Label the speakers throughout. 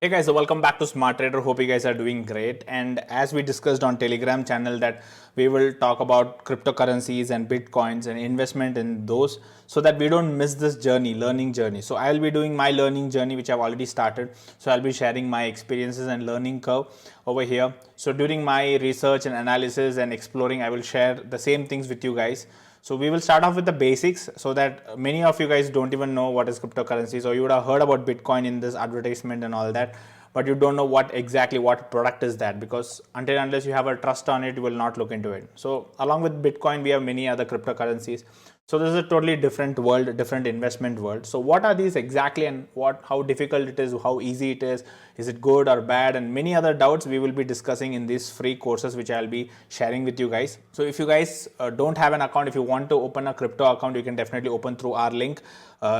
Speaker 1: Hey guys, so welcome back to Smart Trader. Hope you guys are doing great. And as we discussed on Telegram channel that we will talk about cryptocurrencies and bitcoins and investment in those so that we don't miss this journey, learning journey. So I'll be doing my learning journey, which I've already started. So I'll be sharing my experiences and learning curve over here. So during my research and analysis and exploring, I will share the same things with you guys. So we will start off with the basics so that many of you guys don't even know what is cryptocurrency. So you would have heard about Bitcoin in this advertisement and all that, but you don't know what product is that, because until unless you have a trust on it, you will not look into it. So along with Bitcoin, we have many other cryptocurrencies. So this is a totally different world, different investment world. So what are these exactly, and how difficult it is, how easy it is it good or bad, and many other doubts we will be discussing in these free courses which I'll be sharing with you guys. So if you guys don't have an account, if you want to open a crypto account, you can definitely open through our link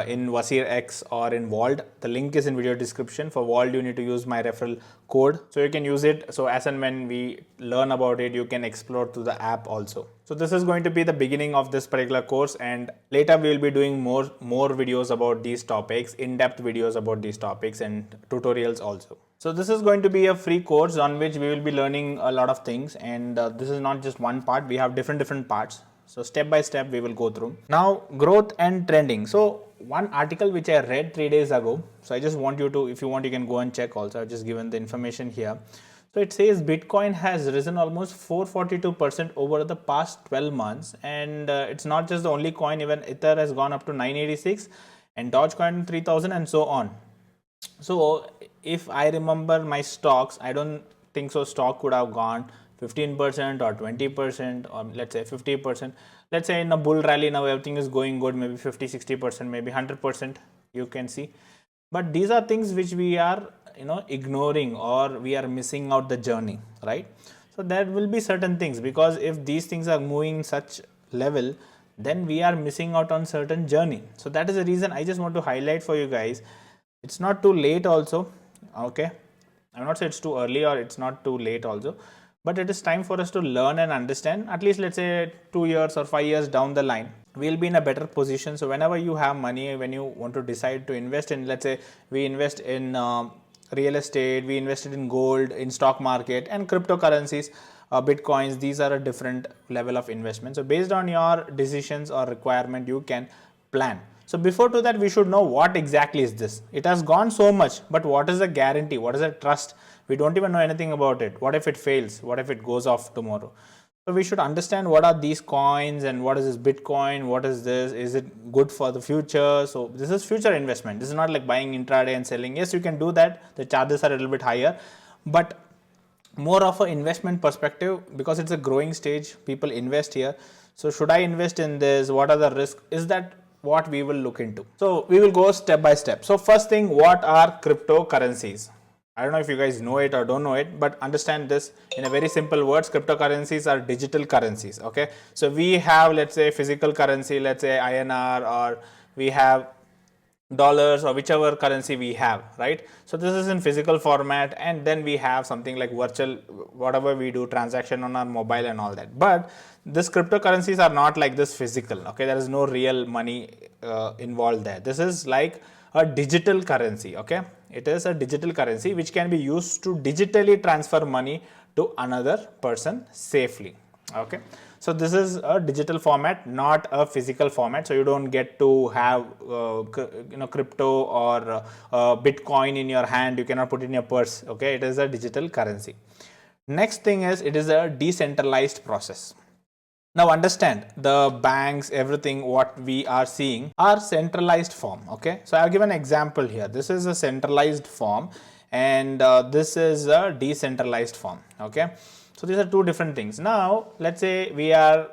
Speaker 1: in Wazirx or in Vault. The link is in video description. For Vault, you need to use my referral code, so you can use it. So as and when we learn about it, you can explore through the app also. So this is going to be the beginning of this particular course, and later we will be doing more videos about these topics, in-depth videos about these topics and tutorials also. So this is going to be a free course on which we will be learning a lot of things, and this is not just one part. We have different parts. So step by step we will go through. Now, growth and trending. So one article which I read 3 days ago. So I just want you to, if you want, you can go and check also. I've just given the information here. So it says Bitcoin has risen almost 442% over the past 12 months. And it's not just the only coin, even Ether has gone up to 986 and Dogecoin 3000 and so on. So if I remember my stocks, I don't think so stock could have gone 15% or 20% or let's say 50%. Let's say in a bull rally now everything is going good, maybe 50-60%, maybe 100% you can see. But these are things which we are ignoring, or we are missing out the journey, right? So there will be certain things, because if these things are moving in such level, then we are missing out on certain journey. So that is the reason I just want to highlight for you guys. It's not too late also, okay? I'm not saying it's too early or it's not too late also, but it is time for us to learn and understand. At least let's say 2 years or 5 years down the line, we'll be in a better position. So whenever you have money, when you want to decide to invest in, let's say we invest in real estate, we invested in gold, in stock market and cryptocurrencies, bitcoins, these are a different level of investment. So based on your decisions or requirement, you can plan. So before to that, we should know what exactly is this. It has gone so much, but what is the guarantee? What is the trust? We don't even know anything about it. What if it fails? What if it goes off tomorrow? So we should understand what are these coins and what is this Bitcoin? What is this? Is it good for the future? So this is future investment. This is not like buying intraday and selling. Yes, you can do that. The charges are a little bit higher, but more of an investment perspective, because it's a growing stage, people invest here. So should I invest in this? What are the risks? Is that what we will look into? So we will go step by step. So first thing, what are cryptocurrencies? I don't know if you guys know it or don't know it, but understand this in a very simple words. Cryptocurrencies are digital currencies. Okay, so we have, let's say, physical currency, let's say INR, or we have dollars or whichever currency we have, right? So this is in physical format, and then we have something like virtual, whatever we do transaction on our mobile and all that. But this cryptocurrencies are not like this physical. Okay, there is no real money involved there. This is like a digital currency. Okay, it is a digital currency which can be used to digitally transfer money to another person safely. Okay, so this is a digital format, not a physical format. So you don't get to have crypto or Bitcoin in your hand. You cannot put it in your purse. Okay, it is a digital currency. Next thing is, it is a decentralized process. Now understand, the banks, everything what we are seeing are centralized form. Okay, so I'll give an example here. This is a centralized form, and this is a decentralized form. Okay, so these are two different things. Now let's say we are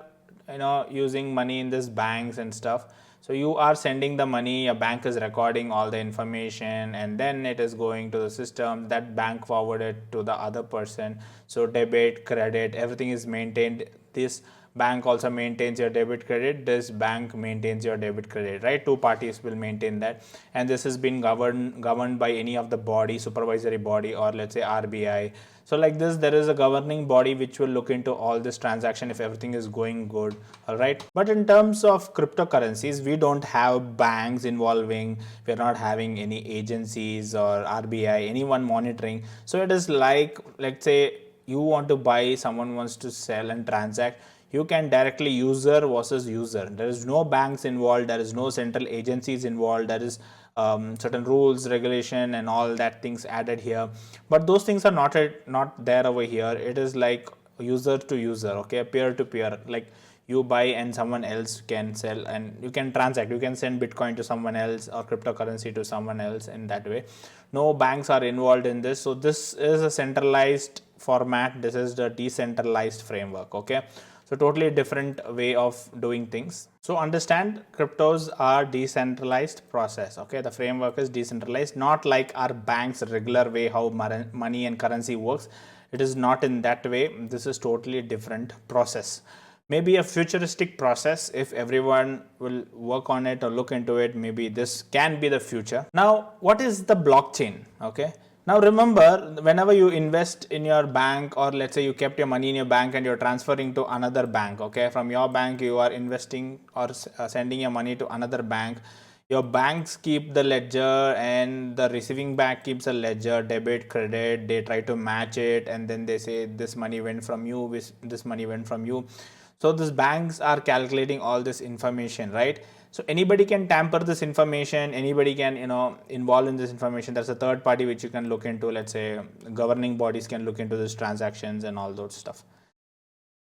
Speaker 1: using money in this banks and stuff. So you are sending the money, a bank is recording all the information, and then it is going to the system. That bank forwarded to the other person. So debit, credit, everything is maintained. This bank also maintains your debit credit, this bank maintains your debit credit, right? Two parties will maintain that, and this has been governed by any of the body, supervisory body, or let's say RBI. So like this, there is a governing body which will look into all this transaction if everything is going good. All right, but in terms of cryptocurrencies, we don't have banks involving, we're not having any agencies or RBI, anyone monitoring. So it is like, let's say you want to buy, someone wants to sell and transact, you can directly user versus user. There is no banks involved, there is no central agencies involved, there is certain rules, regulation, and all that things added here. But those things are not there over here. It is like user to user, okay, peer to peer. Like you buy and someone else can sell, and you can transact, you can send Bitcoin to someone else or cryptocurrency to someone else in that way. No banks are involved in this. So this is a centralized format, this is the decentralized framework. Okay, so totally different way of doing things. So understand, cryptos are decentralized process. Okay, the framework is decentralized, not like our bank's regular way how money and currency works. It is not in that way. This is totally different process. Maybe a futuristic process, if everyone will work on it or look into it, maybe this can be the future. Now, what is the blockchain? Okay, now remember, whenever you invest in your bank, or let's say you kept your money in your bank and you're transferring to another bank, okay, from your bank you are investing or sending your money to another bank. Your banks keep the ledger, and the receiving bank keeps a ledger, debit, credit. They try to match it, and then they say this money went from you, this money went from you. So these banks are calculating all this information, right? So anybody can tamper this information, anybody can, involve in this information. There's a third party which you can look into. Let's say governing bodies can look into these transactions and all those stuff.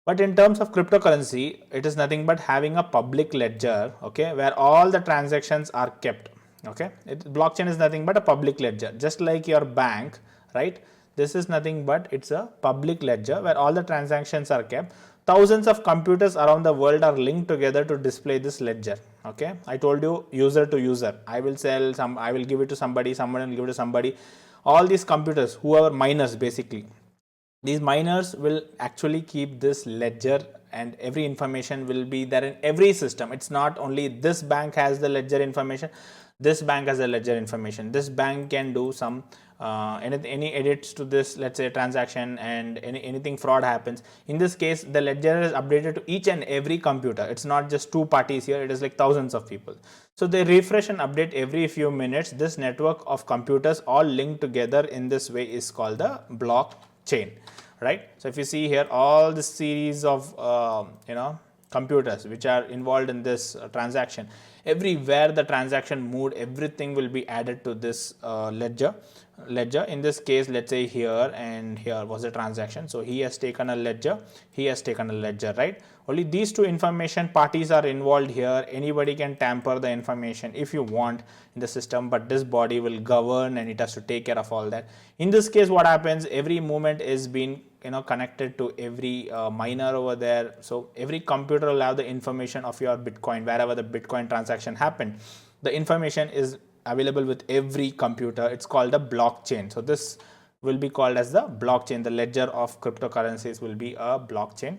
Speaker 1: But in terms of cryptocurrency, it is nothing but having a public ledger, okay, where all the transactions are kept. Okay, blockchain is nothing but a public ledger, just like your bank, right? This is nothing but it's a public ledger where all the transactions are kept. Thousands of computers around the world are linked together to display this ledger. Okay, I told you, user to user. I will sell some, I will give it to somebody, someone will give it to somebody. All these computers, who are miners basically, these miners will actually keep this ledger, and every information will be there in every system. It's not only this bank has the ledger information, this bank has a ledger information, this bank can do some any edits to this, let's say transaction, and anything fraud happens. In this case, the ledger is updated to each and every computer. It's not just two parties here, it is like thousands of people. So they refresh and update every few minutes. This network of computers all linked together in this way is called the blockchain, right? So if you see here, all the series of computers which are involved in this transaction, everywhere the transaction moved, everything will be added to this ledger. In this case, let's say here and here was a transaction, so he has taken a ledger, he has taken a ledger, right? Only these two information parties are involved here. Anybody can tamper the information if you want in the system, but this body will govern and it has to take care of all that. In this case, what happens, every movement is being connected to every miner over there. So every computer will have the information of your Bitcoin. Wherever the Bitcoin transaction happened, the information is available with every computer. It's called the blockchain. So this will be called as the blockchain. The ledger of cryptocurrencies will be a blockchain,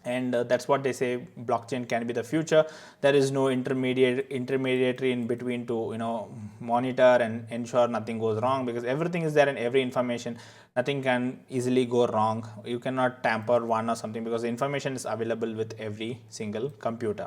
Speaker 1: and that's what they say, blockchain can be the future. There is no intermediary in between to monitor and ensure nothing goes wrong, because everything is there in every information. Nothing can easily go wrong. You cannot tamper one or something, because the information is available with every single computer.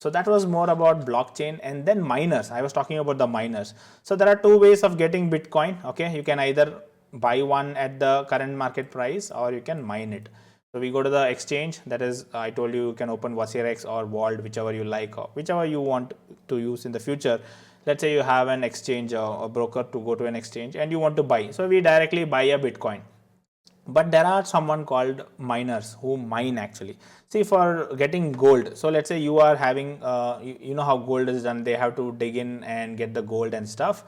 Speaker 1: So that was more about blockchain. And then miners, I was talking about the miners. So there are two ways of getting Bitcoin. Okay, you can either buy one at the current market price, or you can mine it. So we go to the exchange, that is, I told you, you can open Wazirx or Vault, whichever you like, or whichever you want to use in the future. Let's say you have an exchange or a broker to go to an exchange and you want to buy. So we directly buy a Bitcoin. But there are someone called miners who mine actually. See, for getting gold, so let's say you are having, you know how gold is done, they have to dig in and get the gold and stuff.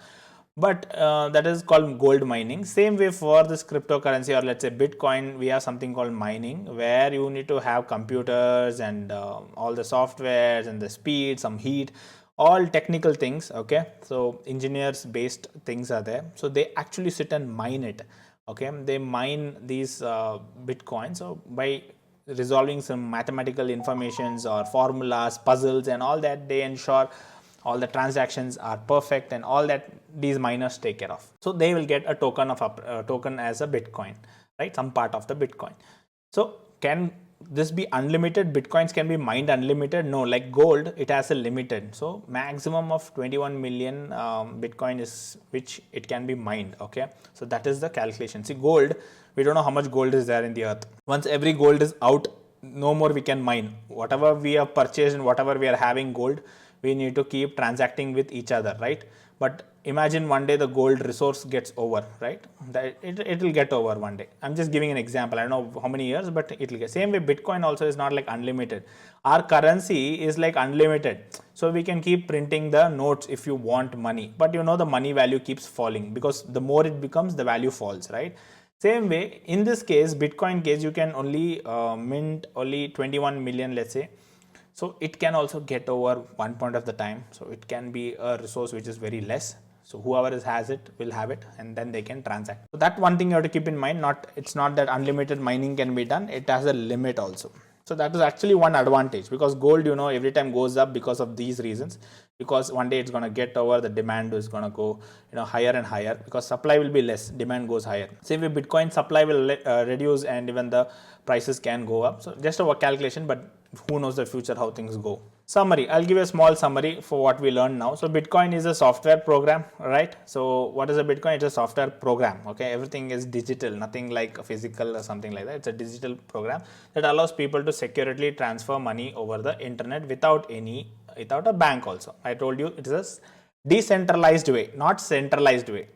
Speaker 1: But that is called gold mining. Same way for this cryptocurrency, or let's say Bitcoin, we have something called mining, where you need to have computers and all the softwares and the speed, some heat, all technical things. Okay, so engineers based things are there. So they actually sit and mine it. Okay, they mine these Bitcoins. So by resolving some mathematical informations or formulas, puzzles and all that. They ensure all the transactions are perfect and all that these miners take care of. So they will get a token of a token as a Bitcoin, right? Some part of the Bitcoin. So can this be unlimited? Bitcoins can be mined unlimited? No, like gold, it has a limited. So maximum of 21 million Bitcoin is which it can be mined. Okay, so that is the calculation. See, gold, we don't know how much gold is there in the earth. Once every gold is out, no more we can mine. Whatever we have purchased and whatever we are having gold, we need to keep transacting with each other, right? But imagine one day the gold resource gets over, right? That it will get over one day. I'm just giving an example. I don't know how many years, but it will get. Same way, Bitcoin also is not like unlimited. Our currency is like unlimited. So we can keep printing the notes if you want money. But you know the money value keeps falling because the more it becomes, the value falls, right? Same way, in this case, Bitcoin case, you can only mint only 21 million, let's say. So it can also get over one point of the time. So it can be a resource which is very less. So whoever has it will have it and then they can transact. So that one thing you have to keep in mind. It's not that unlimited mining can be done. It has a limit also. So that is actually one advantage because gold, you know, every time goes up because of these reasons. Because one day it's going to get over, the demand is going to go, you know, higher and higher because supply will be less, demand goes higher. Same way, Bitcoin supply will reduce and even the prices can go up. So just a calculation, but who knows the future how things go. Summary, I'll give a small summary for what we learned now. So Bitcoin is a software program, right? So what is a Bitcoin? It's a software program. Okay, everything is digital, nothing like a physical or something like that. It's a digital program that allows people to securely transfer money over the internet without a bank also. I told you it is a decentralized way, not centralized way.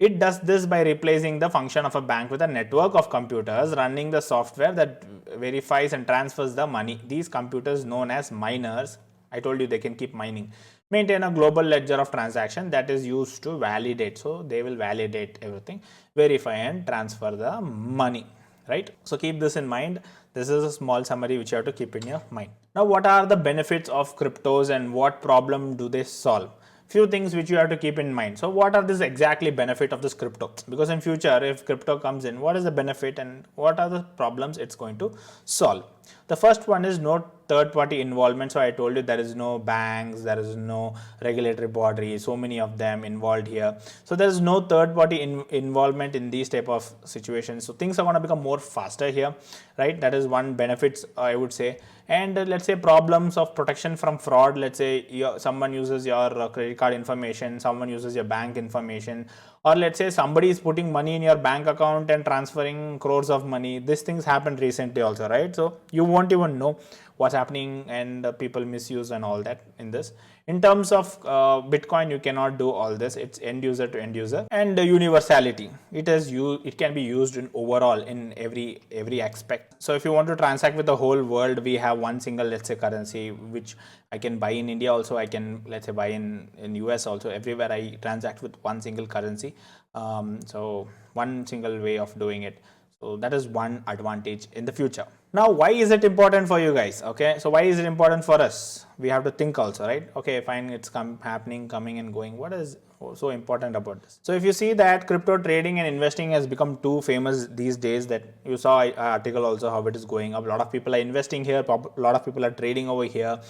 Speaker 1: It does this by replacing the function of a bank with a network of computers running the software that verifies and transfers the money. These computers, known as miners, I told you they can keep mining, maintain a global ledger of transaction that is used to validate. So they will validate everything, verify and transfer the money, right? So keep this in mind. This is a small summary which you have to keep in your mind. Now, what are the benefits of cryptos and what problem do they solve? Few things which you have to keep in mind. So what are this exactly benefit of this crypto? Because in future, if crypto comes in, what is the benefit and what are the problems it's going to solve? The first one is no third party involvement. So I told you there is no banks, there is no regulatory body, so many of them involved here. So there is no third party involvement in these type of situations. So things are going to become more faster here, right? That is one benefits I would say. And let's say problems of protection from fraud. Let's say someone uses your credit card information, someone uses your bank information, or let's say somebody is putting money in your bank account and transferring crores of money. These things happened recently also, right? So you won't even know what's happening and people misuse and all that in this. In terms of Bitcoin, you cannot do all this. It's end user to end user. And universality, it can be used in overall in every aspect. So if you want to transact with the whole world, we have one single, let's say, currency which I can buy in India also, I can, let's say, buy in US also. Everywhere I transact with one single currency. So one single way of doing it. So that is one advantage in the future. Now, why is it important for you guys? Okay, so why is it important for us? We have to think also, right? Okay, fine, it's coming and going. What is so important about this? So if you see that crypto trading and investing has become too famous these days, that you saw an article also how it is going up. A lot of people are investing here, a lot of people are trading over here.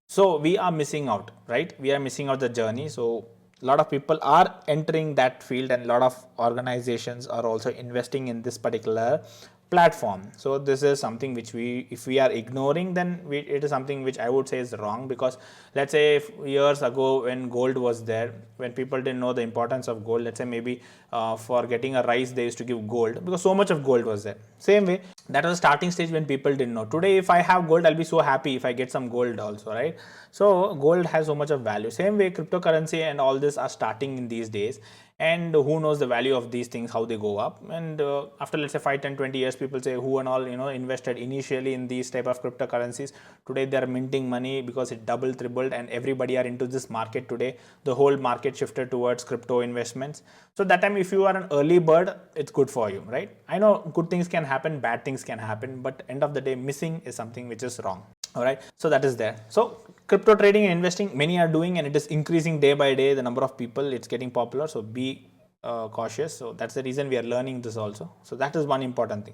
Speaker 1: So we are missing out, right? We are missing out the journey. So a lot of people are entering that field and a lot of organizations are also investing in this particular platform. So this is something which if we are ignoring, then it is something which I would say is wrong. Because let's say years ago when gold was there, when people didn't know the importance of gold, let's say maybe for getting a rice they used to give gold because so much of gold was there. Same way, that was the starting stage when people didn't know. Today if I have gold, I'll be so happy if I get some gold also, right? So gold has so much of value. Same way, cryptocurrency and all this are starting in these days. And who knows the value of these things, how they go up. And after, let's say, 5, 10, 20 years, people say who and all, invested initially in these type of cryptocurrencies. Today they are minting money because it doubled, tripled, and everybody are into this market today. The whole market shifted towards crypto investments. So that time, if you are an early bird, it's good for you, right? I know good things can happen, bad things can happen, but end of the day, missing is something which is wrong. All right, so that is there. So crypto trading and investing, many are doing, and it is increasing day by day. The number of people, it's getting popular. So be cautious. So that's the reason we are learning this also. So that is one important thing.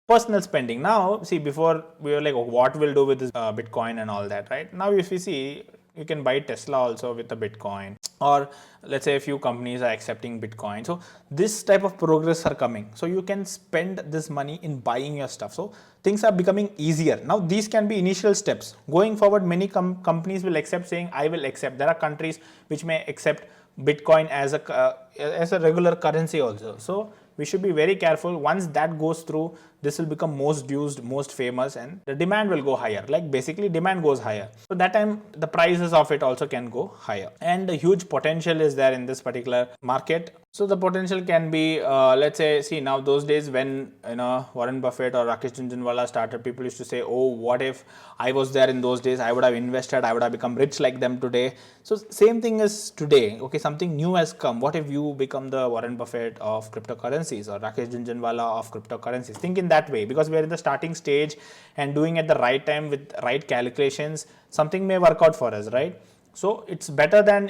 Speaker 1: Personal spending. Now, see, before we were like, oh, what we'll do with this Bitcoin and all that, right? Now, if you see, you can buy Tesla also with a Bitcoin, or let's say a few companies are accepting Bitcoin. So this type of progress are coming. So you can spend this money in buying your stuff. So things are becoming easier. Now, these can be initial steps. Going forward, many companies will accept, saying, I will accept. There are countries which may accept Bitcoin as a regular currency also. So we should be very careful. Once that goes through, this will become most used, most famous, and the demand will go higher. Like basically demand goes higher, so that time the prices of it also can go higher, and a huge potential is there in this particular market. So the potential can be, let's say, see, now those days when Warren Buffett or Rakesh Jhunjhunwala started, people used to say, oh, what if I was there in those days, I would have invested, I would have become rich like them today. So same thing is today. Okay, something new has come. What if you become the Warren Buffett of cryptocurrencies or Rakesh Jhunjhunwala of cryptocurrencies? Think in that way, because we are in the starting stage, and doing at the right time with right calculations, something may work out for us, right? So it's better than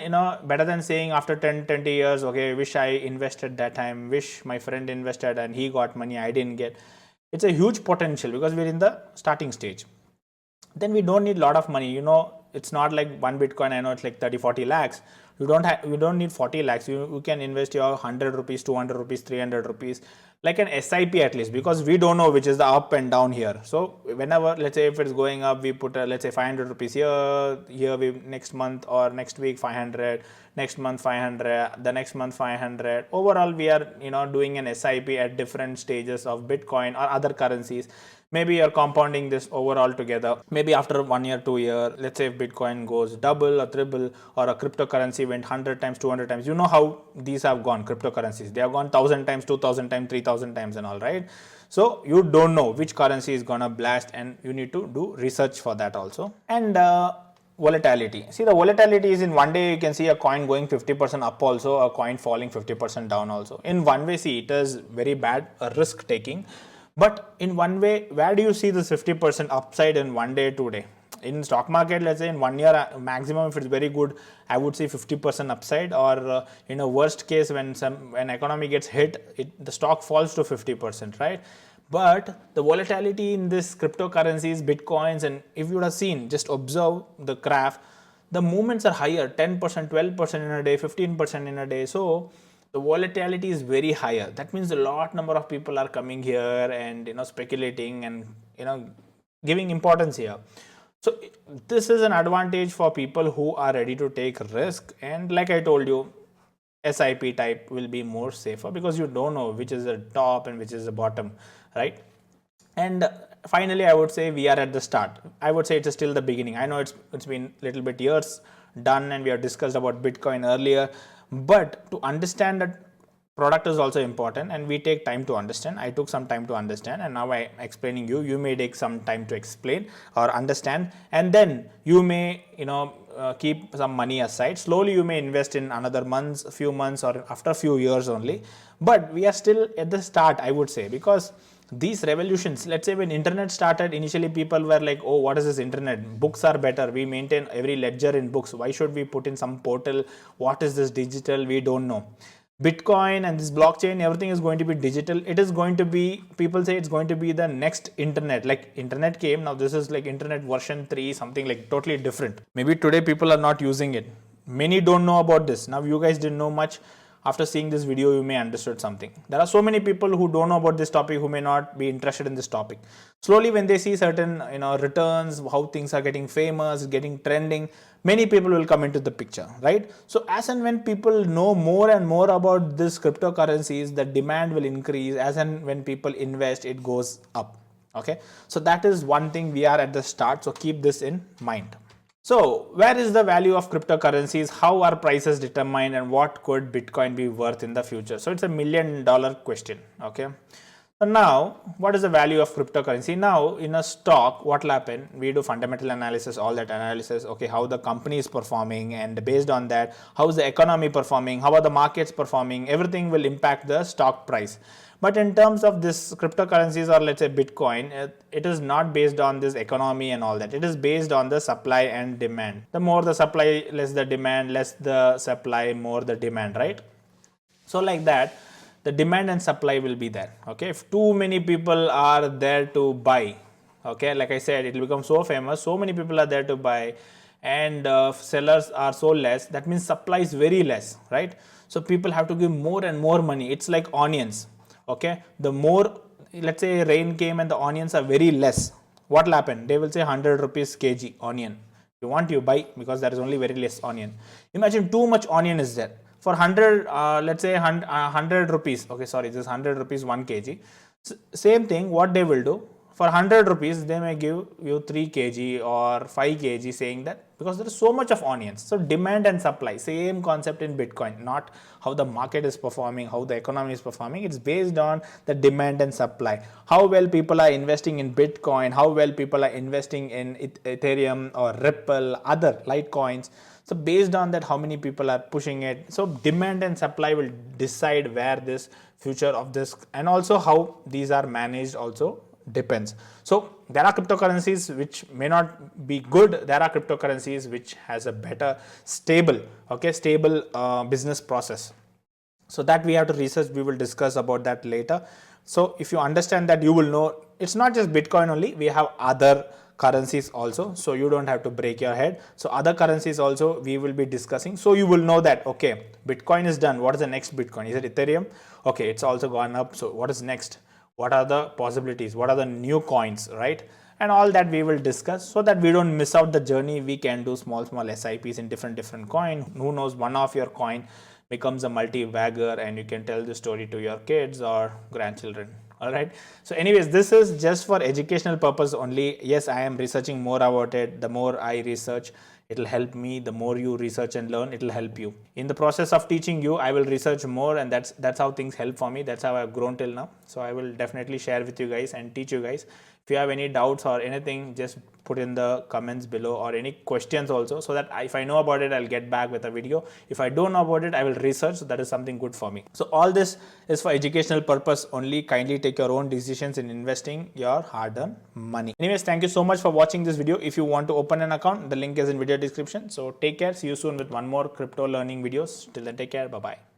Speaker 1: saying after 10-20 years, okay, wish I invested that time, wish my friend invested and he got money, I didn't get. It's a huge potential because we're in the starting stage. Then we don't need a lot of money. It's not like one Bitcoin, I know it's like 30-40 lakhs. You don't need 40 lakhs. You can invest your 100 rupees, 200 rupees, 300 rupees, like an SIP at least, because we don't know which is the up and down here. So whenever, let's say if it's going up, we put let's say 500 rupees here we next month or next week 500, next month 500, the next month 500. Overall we are doing an SIP at different stages of Bitcoin or other currencies. Maybe you're compounding this overall together. Maybe after 1 year, 2 year, let's say if Bitcoin goes double or triple, or a cryptocurrency went 100 times, 200 times. You know how these have gone, cryptocurrencies. They have gone 1,000 times, 2,000 times, 3,000 times and all, right? So you don't know which currency is gonna blast, and you need to do research for that also. And volatility. See, the volatility is in one day you can see a coin going 50% up also, a coin falling 50% down also. In one way, see, it is very bad, a risk taking. But in one way, where do you see this 50% upside in one day, 2 day? In stock market, let's say in 1 year, maximum if it's very good, I would say 50% upside, or in a worst case, when economy gets hit, the stock falls to 50%, right? But the volatility in this cryptocurrencies, Bitcoins, and if you would have seen, just observe the graph, the movements are higher, 10%, 12% in a day, 15% in a day. So the volatility is very higher. That means a lot number of people are coming here and speculating and giving importance here. So this is an advantage for people who are ready to take risk, and like I told you, SIP type will be more safer because you don't know which is the top and which is the bottom, right? And finally, I would say we are at the start. I would say it's still the beginning. I know it's been a little bit years done, and we have discussed about Bitcoin earlier, but to understand that product is also important, and we take time to understand. I took some time to understand, and now I'm explaining you may take some time to explain or understand, and then you may keep some money aside. Slowly you may invest in another months, few months, or after a few years only. But we are still at the start, I would say, because these revolutions, let's say when internet started, initially people were like, oh, what is this internet? Books are better. We maintain every ledger in books. Why should we put in some portal? What is this digital? We don't know. Bitcoin and this blockchain, everything is going to be digital. It is going to be, people say it's going to be the next internet. Like internet came, now this is like internet version 3, something like totally different. Maybe today people are not using it. Many don't know about this. Now you guys didn't know much. After seeing this video, you may understood something. There are so many people who don't know about this topic, who may not be interested in this topic. Slowly, when they see certain returns, how things are getting famous, getting trending, many people will come into the picture, right? So as and when people know more and more about this cryptocurrencies, the demand will increase. As and when people invest, it goes up. Okay, so that is one thing. We are at the start, so keep this in mind. So where is the value of cryptocurrencies? How are prices determined, and what could Bitcoin be worth in the future? So it's $1 million question. Okay. So now, what is the value of cryptocurrency? Now, in a stock, what will happen? We do fundamental analysis, all that analysis. Okay, how the company is performing, and based on that, how is the economy performing? How are the markets performing? Everything will impact the stock price. But in terms of this cryptocurrencies, or let's say Bitcoin, it is not based on this economy and all that. It is based on the supply and demand. The more the supply, less the demand, less the supply, more the demand, right? So like that, the demand and supply will be there. Okay, if too many people are there to buy, okay, like I said, it will become so famous, so many people are there to buy, and sellers are so less, that means supply is very less, right? So people have to give more and more money. It's like onions. Okay, the more, let's say rain came and the onions are very less, what will happen? They will say 100 rupees kg onion. You want, you buy, because there is only very less onion. Imagine too much onion is there for 100, let's say 100 rupees. Okay, sorry, this is 100 rupees 1 kg. Same thing, what they will do, for 100 rupees they may give you 3 kg or 5 kg, saying that because there is so much of onions. So demand and supply, same concept in Bitcoin, not how the market is performing, how the economy is performing. It's based on the demand and supply, how well people are investing in Bitcoin, how well people are investing in Ethereum or Ripple, other Litecoins. So based on that, how many people are pushing it. So demand and supply will decide where this future of this, and also how these are managed also depends. So there are cryptocurrencies which may not be good. There are cryptocurrencies which has a better stable, okay, stable business process. So that we have to research. We will discuss about that later. So if you understand that, you will know it's not just Bitcoin only. We have other currencies also, so you don't have to break your head. So other currencies also we will be discussing, so you will know that, okay, Bitcoin is done. What is the next Bitcoin? Is it Ethereum? Okay, it's also gone up. So what is next? What are the possibilities? What are the new coins, right? And all that we will discuss, so that we don't miss out the journey. We can do small SIPs in different coin. Who knows, one of your coin becomes a multi-bagger, and you can tell the story to your kids or grandchildren. All right. So anyways, this is just for educational purpose only. Yes, I am researching more about it. The more I research, it will help me. The more you research and learn, it will help you. In the process of teaching you, I will research more, and that's how things help for me. That's how I've grown till now. So I will definitely share with you guys and teach you guys. If you have any doubts or anything, just put in the comments below, or any questions also, so that if I know about it, I'll get back with a video. If I don't know about it, I will research. So that is something good for me. So all this is for educational purpose only. Kindly take your own decisions in investing your hard-earned money. Anyways, thank you so much for watching this video. If you want to open an account, the link is in video description. So take care. See you soon with one more crypto learning videos. Till then, take care. Bye-bye.